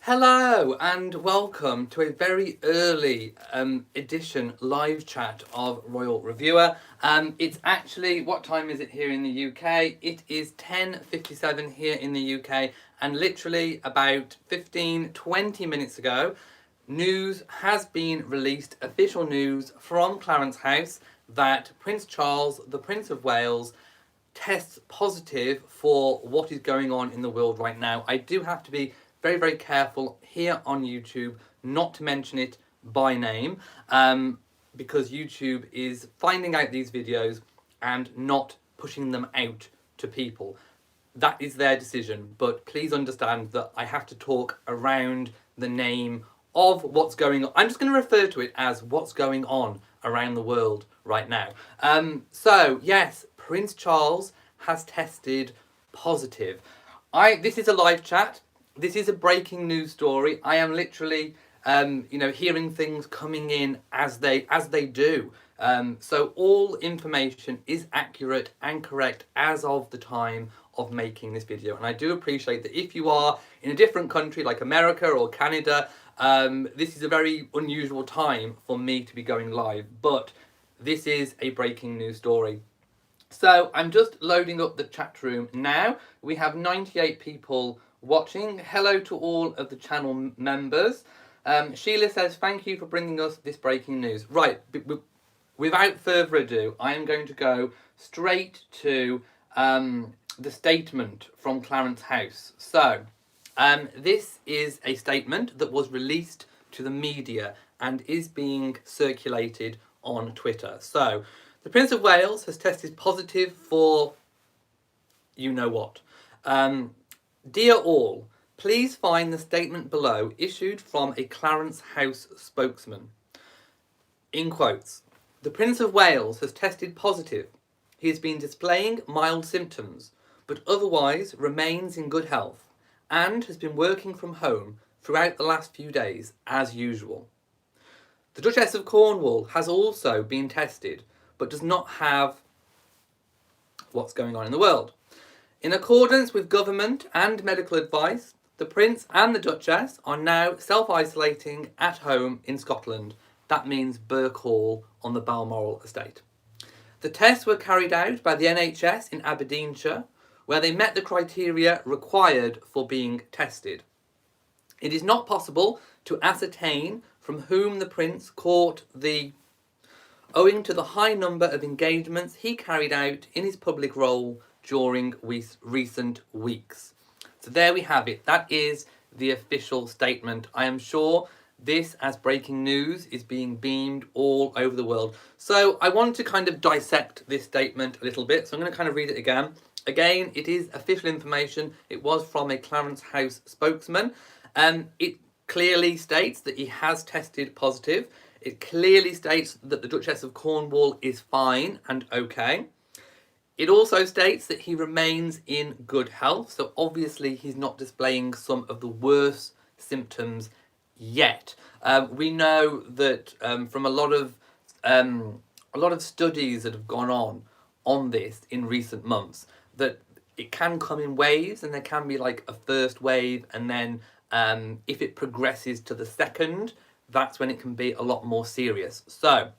Hello and welcome to a very early edition live chat of Royal Reviewer. It's actually, what time is it here in the UK? It is 10:57 here in the UK, and literally about 15-20 minutes ago, news has been released, official news from Clarence House, that Prince Charles, the Prince of Wales, tests positive for what is going on in the world right now. I do have to be very, very careful here on YouTube not to mention it by name, because YouTube is finding out these videos and not pushing them out to people. That is their decision, but please understand that I have to talk around the name of what's going on. I'm just going to refer to it as what's going on around the world right now. So yes, Prince Charles has tested positive. This is a live chat. This is a breaking news story. I am literally, hearing things coming in as they do. So all information is accurate and correct as of the time of making this video. And I do appreciate that if you are in a different country like America or Canada, this is a very unusual time for me to be going live. But this is a breaking news story. So I'm just loading up the chat room now. We have 98 people watching. Hello to all of the channel members. Sheila says, thank you for bringing us this breaking news. Right, without further ado, I am going to go straight to the statement from Clarence House. So, this is a statement that was released to the media and is being circulated on Twitter. So, the Prince of Wales has tested positive for you know what. Dear all, please find the statement below issued from a Clarence House spokesman. In quotes, the Prince of Wales has tested positive. He has been displaying mild symptoms, but otherwise remains in good health and has been working from home throughout the last few days as usual. The Duchess of Cornwall has also been tested, but does not have what's going on in the world. In accordance with government and medical advice, the Prince and the Duchess are now self-isolating at home in Scotland. That means Birk Hall on the Balmoral estate. The tests were carried out by the NHS in Aberdeenshire, where they met the criteria required for being tested. It is not possible to ascertain from whom the Prince caught the owing to the high number of engagements he carried out in his public role during recent weeks. So there we have it. That is the official statement. I am sure this, as breaking news, is being beamed all over the world. So I want to kind of dissect this statement a little bit. So I'm going to kind of read it again. Again, it is official information. It was from a Clarence House spokesman. It clearly states that he has tested positive. It clearly states that the Duchess of Cornwall is fine and okay. It also states that he remains in good health, so obviously he's not displaying some of the worst symptoms yet. We know that from a lot of studies that have gone on this in recent months, that it can come in waves, and there can be like a first wave, and then if it progresses to the second, that's when it can be a lot more serious. So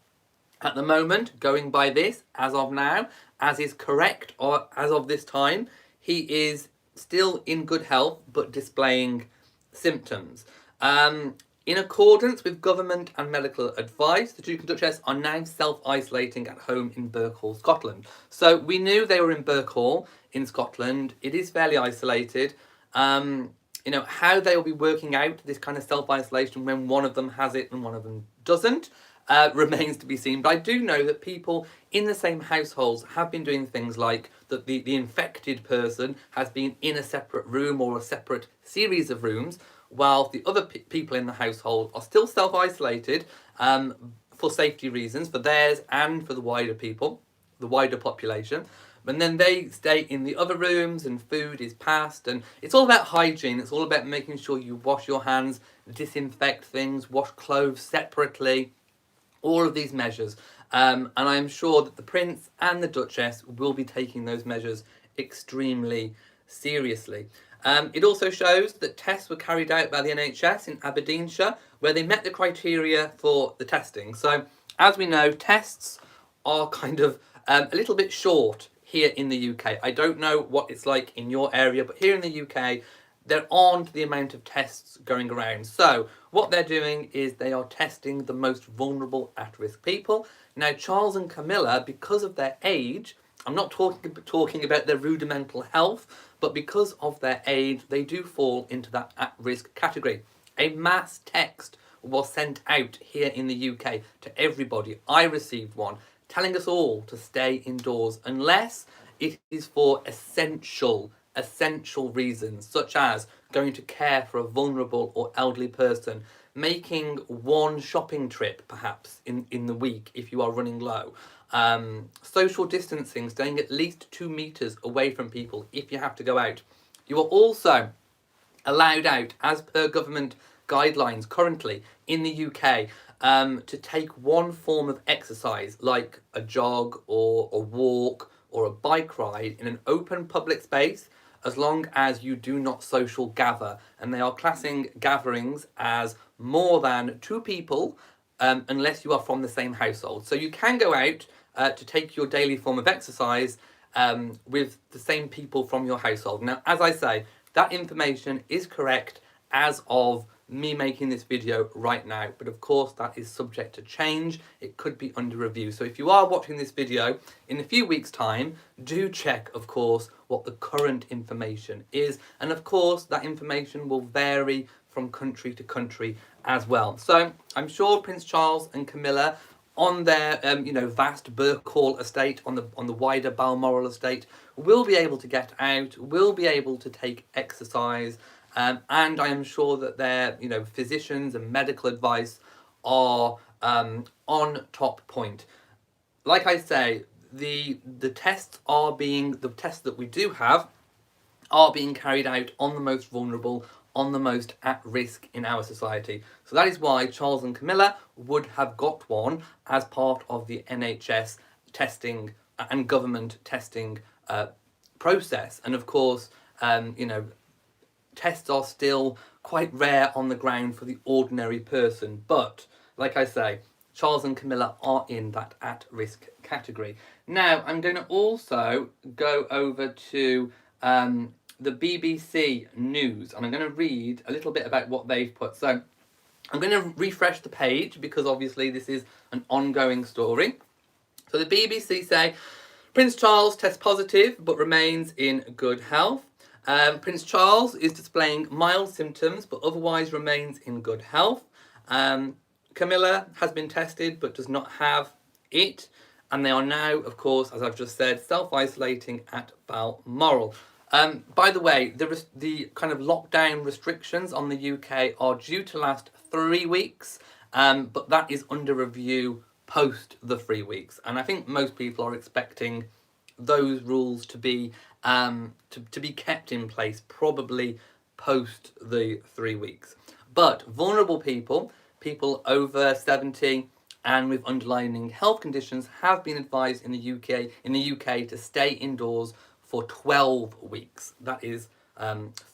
at the moment, going by this, as of now, as is correct, or as of this time, he is still in good health, but displaying symptoms. In accordance with government and medical advice, the Duke and Duchess are now self-isolating at home in Birk Hall, Scotland. So we knew they were in Birk Hall in Scotland. It is fairly isolated. How they will be working out this kind of self-isolation when one of them has it and one of them doesn't remains to be seen. But I do know that people in the same households have been doing things like that the infected person has been in a separate room or a separate series of rooms, while the other people in the household are still self-isolated for safety reasons, for theirs and for the wider people, the wider population. And then they stay in the other rooms and food is passed, and it's all about hygiene. It's all about making sure you wash your hands, disinfect things, wash clothes separately, all of these measures. And I am sure that the Prince and the Duchess will be taking those measures extremely seriously. It also shows that tests were carried out by the NHS in Aberdeenshire, where they met the criteria for the testing. So, as we know, tests are kind of a little bit short here in the UK. I don't know what it's like in your area, but here in the UK, there aren't the amount of tests going around. So what they're doing is they are testing the most vulnerable at-risk people. Now, Charles and Camilla, because of their age, I'm not talking about their rudimental health, but because of their age, they do fall into that at-risk category. A mass text was sent out here in the UK to everybody. I received one telling us all to stay indoors unless it is for essential reasons, such as going to care for a vulnerable or elderly person, making one shopping trip perhaps in the week if you are running low, social distancing, staying at least 2 meters away from people if you have to go out. You are also allowed out, as per government guidelines currently in the UK, to take one form of exercise, like a jog or a walk or a bike ride in an open public space, as long as you do not social gather. And they are classing gatherings as more than 2 people, unless you are from the same household. So you can go out to take your daily form of exercise with the same people from your household. Now, as I say, that information is correct as of me making this video right now, but of course that is subject to change. It could be under review. So if you are watching this video in a few weeks' time, do check, of course, what the current information is. And of course, that information will vary from country to country as well. So I'm sure Prince Charles and Camilla, on their vast Birkhall estate, on the wider Balmoral estate, will be able to get out, will be able to take exercise, and I am sure that their physicians and medical advice are on top point. Like I say, the tests that we do have are being carried out on the most vulnerable, on the most at risk in our society. So that is why Charles and Camilla would have got one as part of the NHS testing and government testing process. And of course, tests are still quite rare on the ground for the ordinary person. But like I say, Charles and Camilla are in that at-risk category. Now, I'm going to also go over to the BBC News, and I'm going to read a little bit about what they've put. So I'm going to refresh the page because obviously this is an ongoing story. So the BBC say, Prince Charles tests positive but remains in good health. Prince Charles is displaying mild symptoms but otherwise remains in good health. Camilla has been tested but does not have it. And they are now, of course, as I've just said, self-isolating at Balmoral. By the way, the kind of lockdown restrictions on the UK are due to last 3 weeks, but that is under review post the 3 weeks. And I think most people are expecting those rules to be kept in place probably post the 3 weeks. But vulnerable people over 70 and with underlying health conditions have been advised in the UK to stay indoors for 12 weeks. That is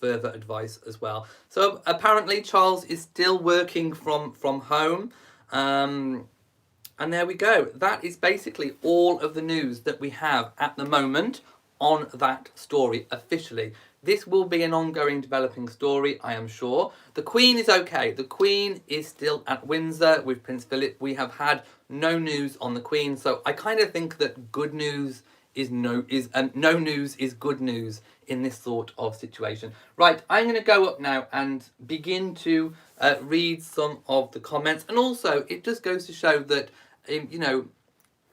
further advice as well. So apparently Charles is still working from home. And there we go. That is basically all of the news that we have at the moment on that story officially. This will be an ongoing developing story, I am sure. The Queen is okay. The Queen is still at Windsor with Prince Philip. We have had no news on the Queen, so I kind of think that good news is no news is good news in this sort of situation. Right, I'm going to go up now and begin to read some of the comments. And also, it just goes to show that,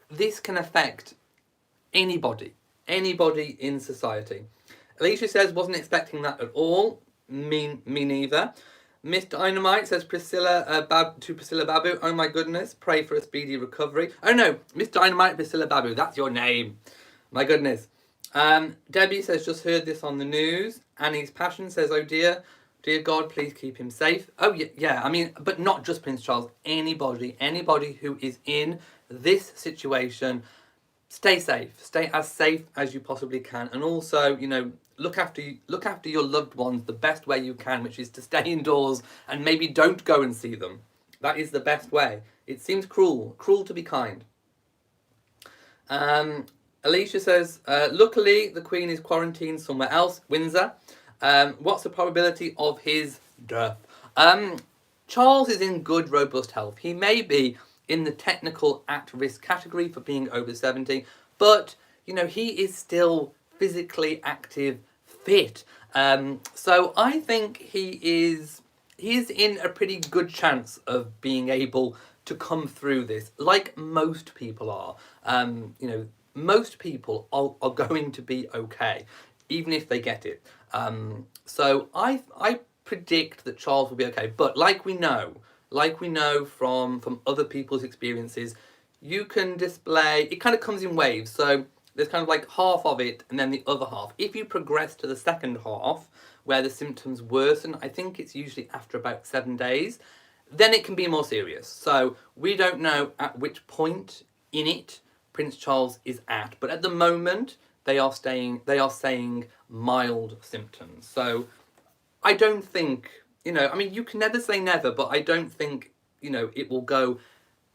this can affect anybody in society. Alicia says, wasn't expecting that at all. Me neither. Miss Dynamite says, Priscilla Babu, oh my goodness, pray for a speedy recovery. Oh no, Miss Dynamite, Priscilla Babu, that's your name. My goodness. Debbie says, just heard this on the news. Annie's Passion says, oh dear God, please keep him safe. Oh yeah, I mean, but not just Prince Charles, anybody who is in this situation, stay safe, stay as safe as you possibly can. And also, look after your loved ones the best way you can, which is to stay indoors and maybe don't go and see them. That is the best way. It seems cruel to be kind. Alicia says, luckily the Queen is quarantined somewhere else, Windsor. What's the probability of his death? Charles is in good, robust health. He may be in the technical at-risk category for being over 70, but, you know, he is still physically active, fit. So I think he is in a pretty good chance of being able to come through this, like most people are. You know, most people are going to be okay, even if they get it. So I predict that Charles will be okay. But like we know from other people's experiences, you can display, it kind of comes in waves. So there's kind of like half of it and then the other half. If you progress to the second half, where the symptoms worsen, I think it's usually after about 7 days, then it can be more serious. So we don't know at which point in it Prince Charles is at, but at the moment they are saying mild symptoms. So I don't think, you know, I mean, you can never say never, but I don't think, you know, it will go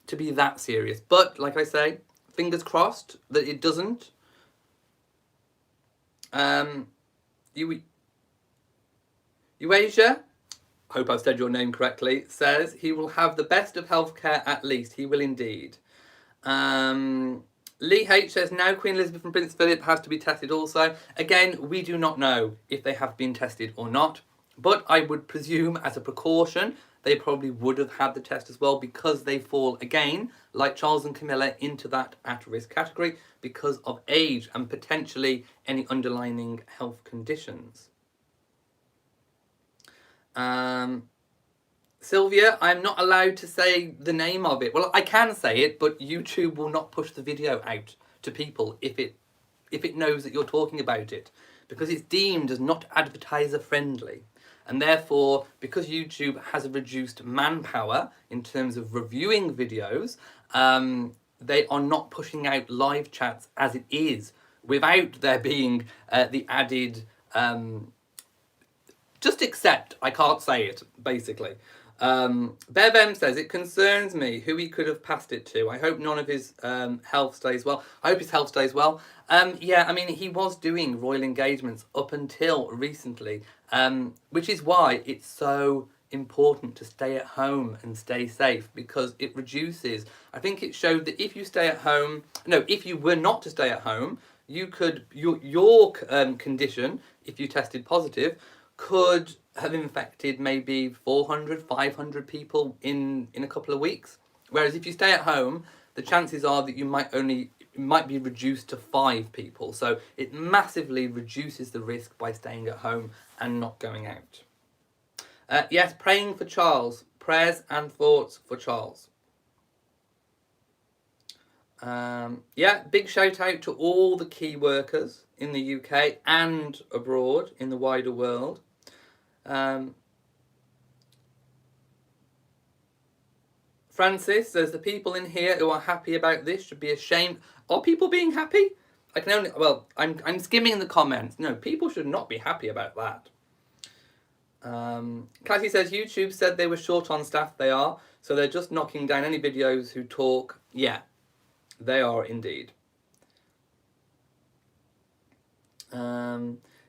to be that serious. But like I say, fingers crossed that it doesn't. Eurasia, hope I've said your name correctly, says he will have the best of healthcare at least. He will indeed. Lee H says, now Queen Elizabeth and Prince Philip has to be tested also. Again, we do not know if they have been tested or not, but I would presume as a precaution, they probably would have had the test as well, because they fall, again, like Charles and Camilla, into that at-risk category because of age and potentially any underlying health conditions. Sylvia, I'm not allowed to say the name of it. Well, I can say it, but YouTube will not push the video out to people if it knows that you're talking about it, because it's deemed as not advertiser friendly. And therefore, because YouTube has a reduced manpower in terms of reviewing videos, they are not pushing out live chats as it is, without there being the added just accept, I can't say it, basically. Bev M says, it concerns me who he could have passed it to. I hope none of his health stays well. I hope his health stays well. Yeah, I mean, he was doing royal engagements up until recently, which is why it's so important to stay at home and stay safe, because it reduces, I think it showed that if you stay at home, no, if you were not to stay at home, you could, your condition, if you tested positive, could have infected maybe 400, 500 people in a couple of weeks. Whereas if you stay at home, the chances are that you might be reduced to 5 people. So it massively reduces the risk by staying at home and not going out. Yes, praying for Charles. Prayers and thoughts for Charles. Yeah, big shout out to all the key workers in the UK and abroad in the wider world. Francis says, the people in here who are happy about this should be ashamed. Are people being happy? I can only, well, I'm skimming the comments. No, people should not be happy about that. Cassie says, YouTube said they were short on staff. They are. So they're just knocking down any videos who talk. Yeah, they are indeed.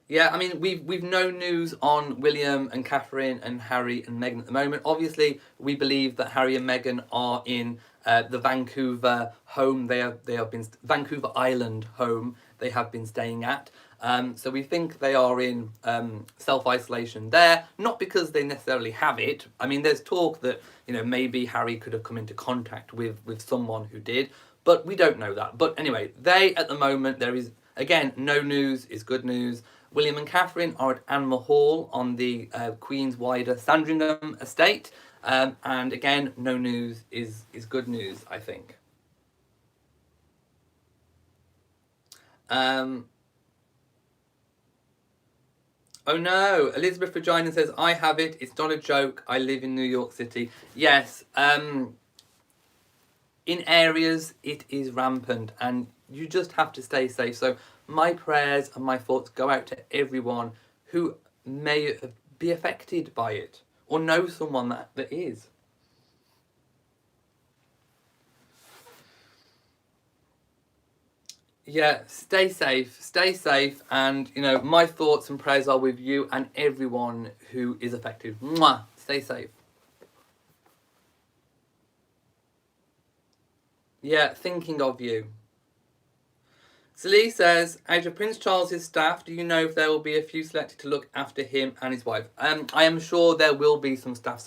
Yeah, I mean, we've no news on William and Catherine and Harry and Meghan at the moment. Obviously, we believe that Harry and Meghan are in the Vancouver home. They have been Vancouver Island home. They have been staying at. So we think they are in self-isolation there, not because they necessarily have it. I mean, there's talk that, you know, maybe Harry could have come into contact with someone who did, but we don't know that. But anyway, they at the moment, there is, again, no news is good news. William and Catherine are at Anmer Hall on the Queen's wider Sandringham estate. And again, no news is good news, I think. Oh no, Elizabeth Regina says, I have it, it's not a joke, I live in New York City. Yes, in areas it is rampant and you just have to stay safe. So my prayers and my thoughts go out to everyone who may be affected by it or know someone that is. Yeah, stay safe, and you know, my thoughts and prayers are with you and everyone who is affected. Mwah! Stay safe. Yeah, thinking of you. Celie says, out of Prince Charles's staff, do you know if there will be a few selected to look after him and his wife? I am sure there will be some staff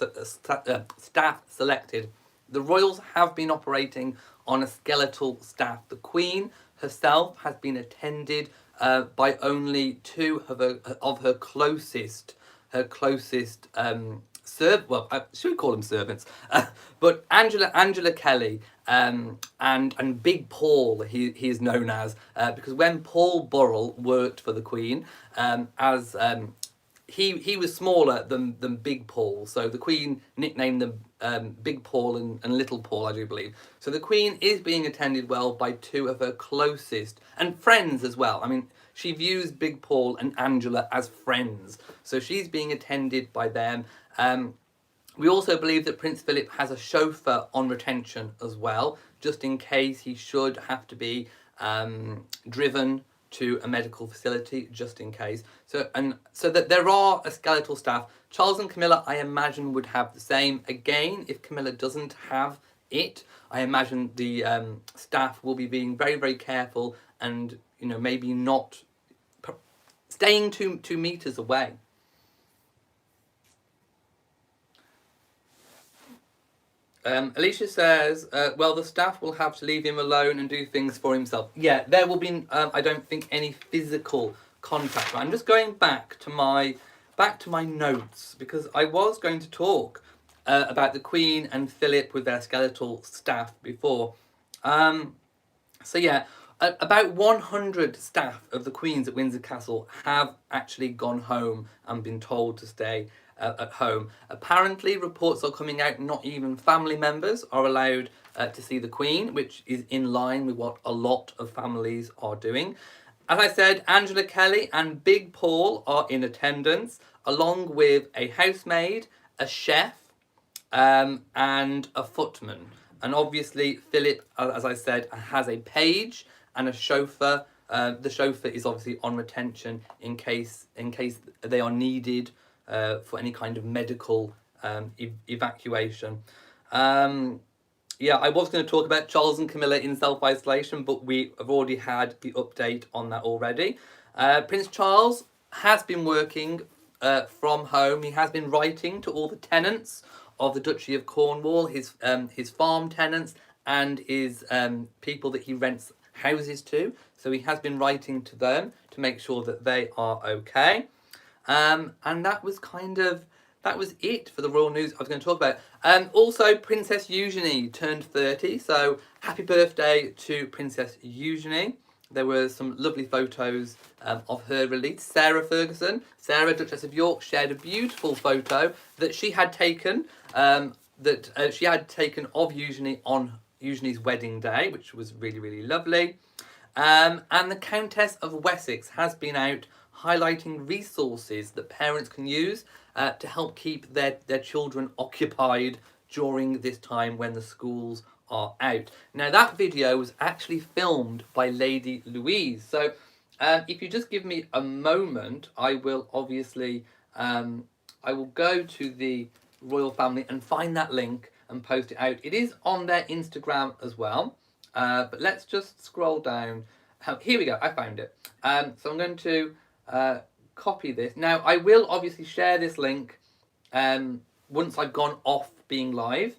selected. The royals have been operating on a skeletal staff. The Queen herself has been attended by only two of her closest should we call them servants? But Angela Kelly and Big Paul, he is known as, because when Paul Burrell worked for the Queen, he was smaller than Big Paul, so the Queen nicknamed them Big Paul and Little Paul, I do believe. So the Queen is being attended well by two of her closest and friends as well. I mean, she views Big Paul and Angela as friends, so she's being attended by them. We also believe that Prince Philip has a chauffeur on retention as well, just in case he should have to be driven to a medical facility, just in case. So that there are a skeletal staff. Charles and Camilla, I imagine, would have the same. Again, if Camilla doesn't have it, I imagine the staff will be being very, very careful and, you know, maybe not staying 2 meters away. Alicia says, well, the staff will have to leave him alone and do things for himself. Yeah, there will be, I don't think, any physical contact. I'm just going back to my notes, because I was going to talk about the Queen and Philip with their skeletal staff before. So yeah, about 100 staff of the Queen's at Windsor Castle have actually gone home and been told to stay at home. Apparently, reports are coming out not even family members are allowed to see the Queen, which is in line with what a lot of families are doing. As I said, Angela Kelly and Big Paul are in attendance, along with a housemaid, a chef, and a footman. And obviously, Philip, as I said, has a page and a chauffeur. The chauffeur is obviously on retention in case they are needed for any kind of medical evacuation. Yeah, I was going to talk about Charles and Camilla in self-isolation, but we have already had the update on that already. Prince Charles has been working from home. He has been writing to all the tenants of the Duchy of Cornwall, his farm tenants and his people that he rents houses to. So he has been writing to them to make sure that they are okay. And that was it for the royal news I was going to talk about. Also, Princess Eugenie turned 30, so happy birthday to Princess Eugenie. There were some lovely photos of her release. Sarah Ferguson, Sarah, Duchess of York, shared a beautiful photo that she had taken of Eugenie on Eugenie's wedding day, which was really, really lovely. And the Countess of Wessex has been out highlighting resources that parents can use to help keep their children occupied during this time when the schools are out. Now, that video was actually filmed by Lady Louise. So if you just give me a moment, I will obviously I will go to the royal family and find that link and post it out. It is on their Instagram as well. But let's just scroll down. Here we go, I found it. So I'm going to copy this. Now, I will obviously share this link once I've gone off being live,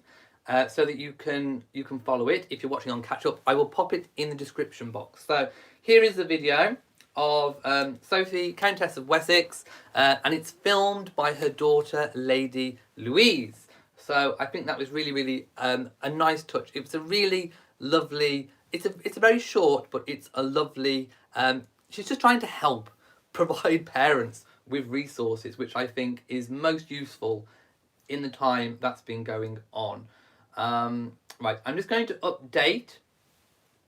so that you can follow it if you're watching on catch up. I will pop it in the description box. So here is the video of Sophie, Countess of Wessex, and it's filmed by her daughter, Lady Louise. So I think that was really, really a nice touch. It was a really lovely. It's a very short, but it's a lovely. She's just trying to help provide parents with resources, which I think is most useful in the time that's been going on. Right, I'm just going to update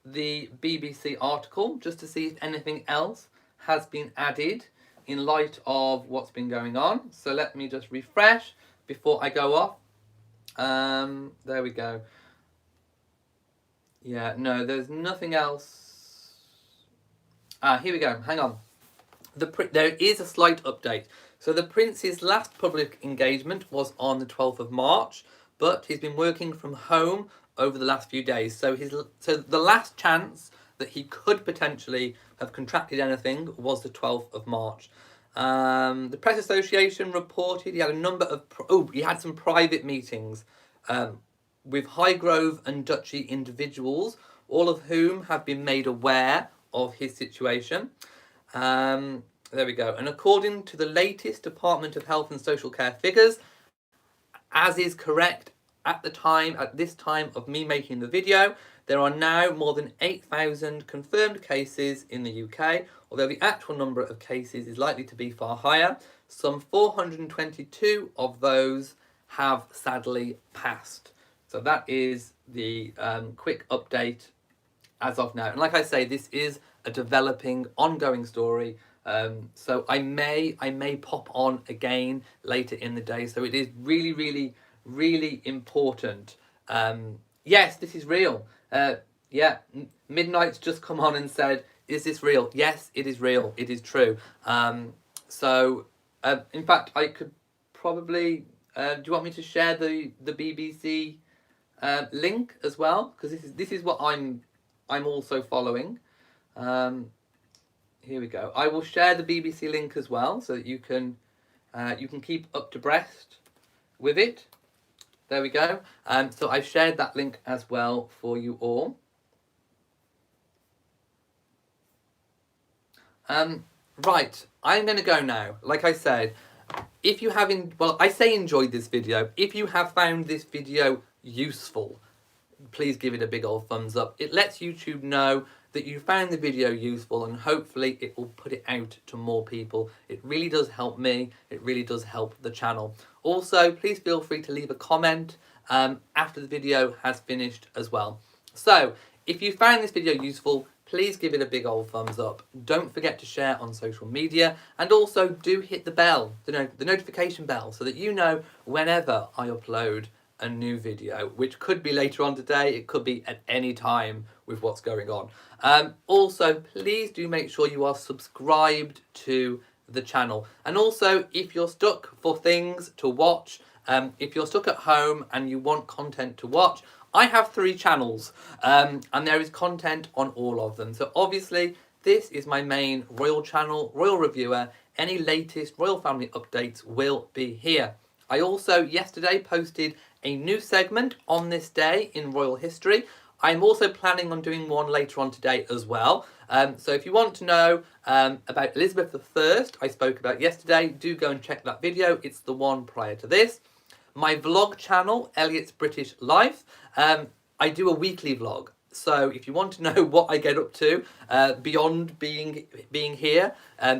the BBC article just to see if anything else has been added in light of what's been going on. So let me just refresh before I go off. There we go. Yeah, no, there's nothing else. Here we go. Hang on. There is a slight update. So the Prince's last public engagement was on the 12th of March, but he's been working from home over the last few days. So the last chance that he could potentially have contracted anything was the 12th of March. The Press Association reported he had a number of he had some private meetings with Highgrove and Duchy individuals, all of whom have been made aware of his situation. There we go. And according to the latest Department of Health and Social Care figures, as is correct at this time of me making the video, there are now more than 8,000 confirmed cases in the UK, although the actual number of cases is likely to be far higher. Some 422 of those have sadly passed. So that is the quick update as of now. And like I say, this is a developing, ongoing story. So I may pop on again later in the day. So it is really, really, really important. Yes, this is real. Yeah, Midnight's just come on and said, is this real? Yes, it is real. It is true. So in fact, I could probably, do you want me to share the BBC link as well? Because this is what I'm also following. Here we go. I will share the BBC link as well, so that you can keep up to breast with it. There we go. So I've shared that link as well for you all. Right, I'm going to go now. Like I said, if you have enjoyed this video. If you have found this video useful, please give it a big old thumbs up. It lets YouTube know that you found the video useful, and hopefully it will put it out to more people. It really does help me. It really does help the channel. Also, please feel free to leave a comment after the video has finished as well. So, if you found this video useful, please give it a big old thumbs up. Don't forget to share on social media, and also do hit the bell, the notification bell, so that you know whenever I upload a new video, which could be later on today, it could be at any time with what's going on. Also, please do make sure you are subscribed to the channel. And also, if you're stuck for things to watch, if you're stuck at home and you want content to watch, I have 3 channels, and there is content on all of them. So obviously, this is my main royal channel, Royal Reviewer. Any latest royal family updates will be here. I also yesterday posted a new segment on this day in royal history. I'm also planning on doing one later on today as well. So if you want to know about Elizabeth I I spoke about yesterday, do go and check that video. It's the one prior to this. My vlog channel, Elliot's British Life, I do a weekly vlog. So if you want to know what I get up to beyond being here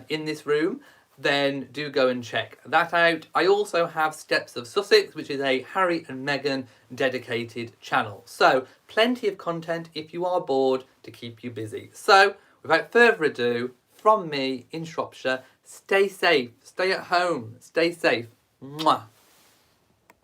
in this room, then do go and check that out. I also have Steps of Sussex, which is a Harry and Meghan dedicated channel. So plenty of content if you are bored to keep you busy. So without further ado, from me in Shropshire, stay safe, stay at home, stay safe. Mwah.